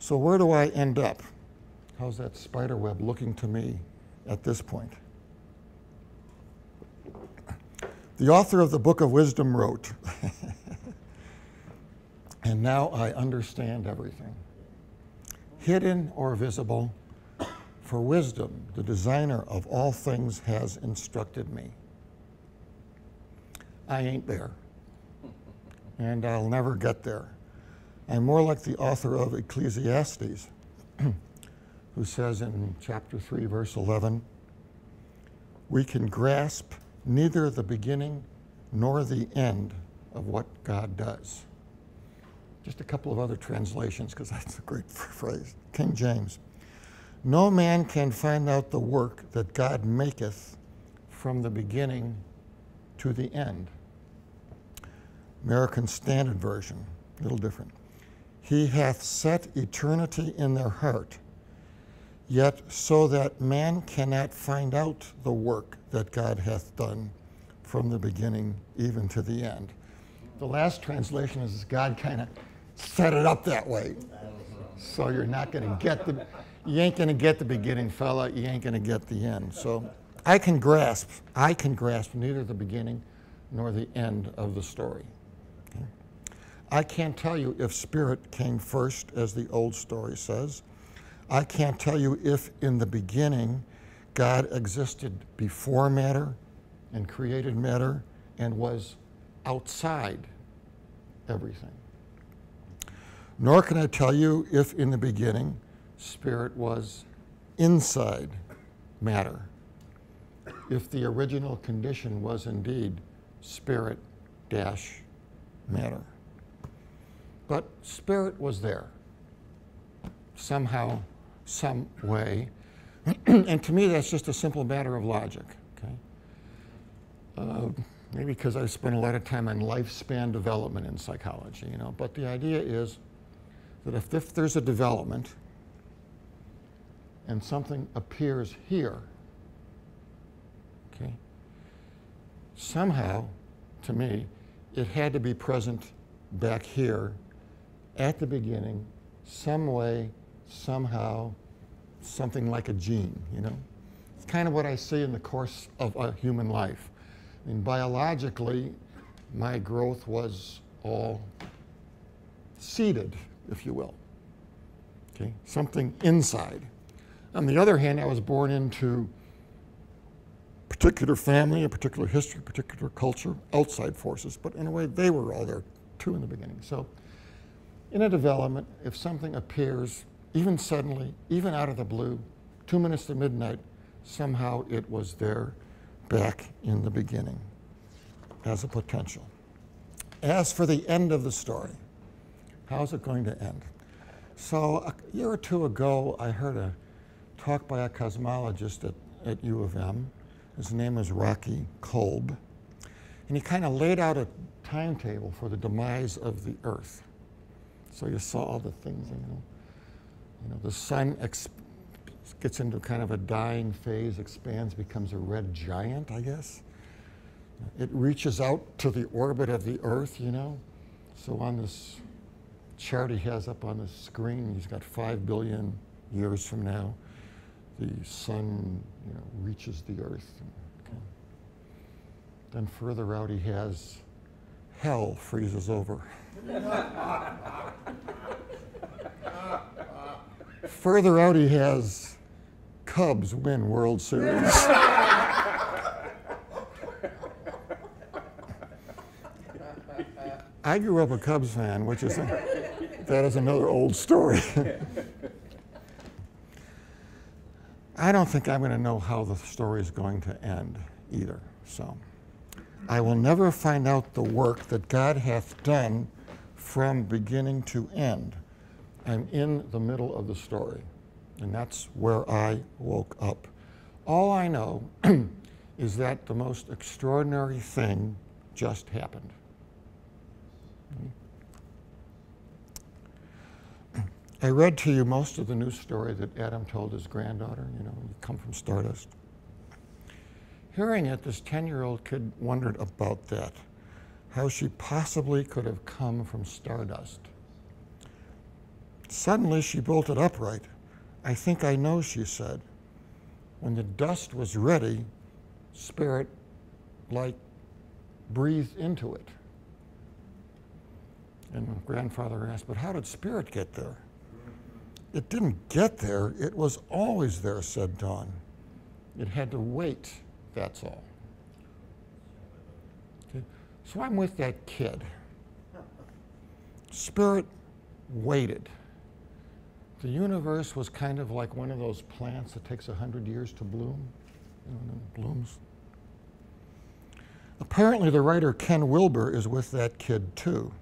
So where do I end up? How's that spider web looking to me at this point? The author of the Book of Wisdom wrote, and now I understand everything, hidden or visible, for wisdom, the designer of all things, has instructed me. I ain't there, and I'll never get there. I'm more like the author of Ecclesiastes, who says in chapter 3, verse 11, we can grasp neither the beginning nor the end of what God does. Just a couple of other translations, because that's a great phrase. King James. No man can find out the work that God maketh from the beginning to the end. American Standard Version, a little different. He hath set eternity in their heart, yet so that man cannot find out the work that God hath done from the beginning even to the end. The last translation is God kind of set it up that way. So you're not going to get you ain't going to get the beginning, fella, you ain't going to get the end. So I can grasp neither the beginning nor the end of the story. Okay? I can't tell you if spirit came first, as the old story says. I can't tell you if in the beginning God existed before matter and created matter and was outside everything. Nor can I tell you if in the beginning spirit was inside matter, if the original condition was indeed spirit dash matter. But spirit was there somehow, some way. And to me, that's just a simple matter of logic. Okay? Maybe because I spent a lot of time on lifespan development in psychology, you know. But the idea is that if there's a development and something appears here, okay, somehow, to me, it had to be present back here at the beginning, some way, somehow, something like a gene, you know? It's kind of what I see in the course of a human life. I mean, biologically, my growth was all seeded, if you will, okay? Something inside. On the other hand, I was born into a particular family, a particular history, a particular culture, outside forces, but in a way, they were all there too in the beginning. So in a development, if something appears, even suddenly, even out of the blue, 2 minutes to midnight, somehow it was there back in the beginning as a potential. As for the end of the story, how's it going to end? So a year or two ago, I heard a talk by a cosmologist at U of M. His name is Rocky Kolb. And he kind of laid out a timetable for the demise of the Earth. So you saw all the things, you know, the sun gets into kind of a dying phase, expands, becomes a red giant, I guess. It reaches out to the orbit of the Earth, you know. So on this chart he has up on the screen, he's got 5 billion years from now, the sun, you know, reaches the Earth. Okay. Then further out he has hell freezes over. Further out he has Cubs win World Series. I grew up a Cubs fan, which is that is another old story. I don't think I'm going to know how the story is going to end either. So I will never find out the work that God hath done from beginning to end. I'm in the middle of the story, and that's where I woke up. All I know is that the most extraordinary thing just happened. I read to you most of the news story that Adam told his granddaughter, you know, you come from stardust. Hearing it, this 10-year-old kid wondered about that, how she possibly could have come from stardust. Suddenly she bolted upright. "I think I know," she said. When the dust was ready, Spirit, like, breathed into it. And my grandfather asked, "But how did Spirit get there?" "It didn't get there, it was always there," said Dawn. "It had to wait, that's all." Okay. So I'm with that kid. Spirit waited. The universe was kind of like one of those plants that takes 100 years to bloom, and it blooms. Apparently the writer Ken Wilber is with that kid too.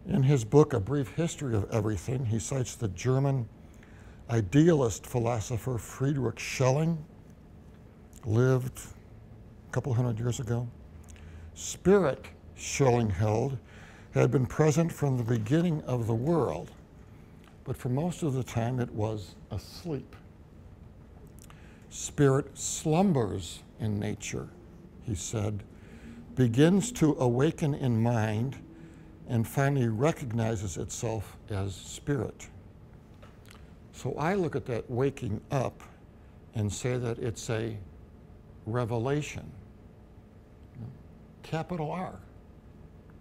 In his book, A Brief History of Everything, he cites the German idealist philosopher Friedrich Schelling, lived a couple hundred years ago. Spirit, Schelling held, had been present from the beginning of the world, but for most of the time it was asleep. Spirit slumbers in nature, he said, begins to awaken in mind, and finally recognizes itself as spirit. So I look at that waking up and say that it's a revelation. Capital R,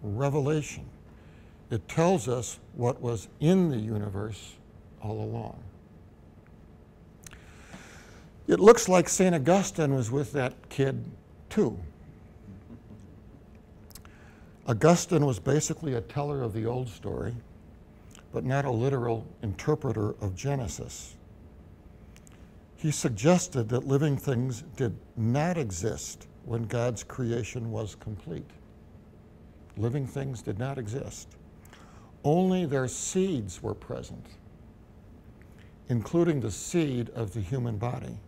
revelation. It tells us what was in the universe all along. It looks like St. Augustine was with that kid too. Augustine was basically a teller of the old story, but not a literal interpreter of Genesis. He suggested that living things did not exist when God's creation was complete. Living things did not exist. Only their seeds were present, including the seed of the human body.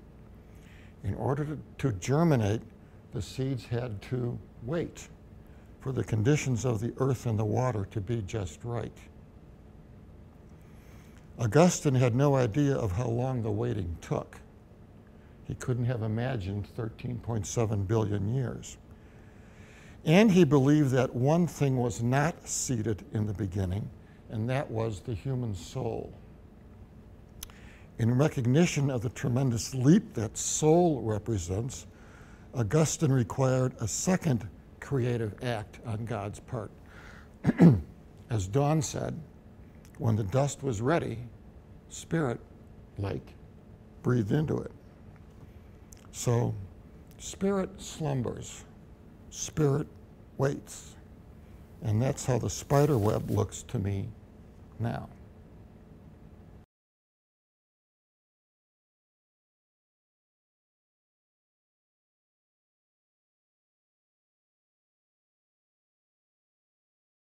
In order to germinate, the seeds had to wait for the conditions of the earth and the water to be just right. Augustine had no idea of how long the waiting took. He couldn't have imagined 13.7 billion years. And he believed that one thing was not seated in the beginning, and that was the human soul. In recognition of the tremendous leap that soul represents, Augustine required a second creative act on God's part. As Dawn said, when the dust was ready, Spirit, like, breathed into it. So, Spirit slumbers, Spirit waits. And that's how the spider web looks to me now.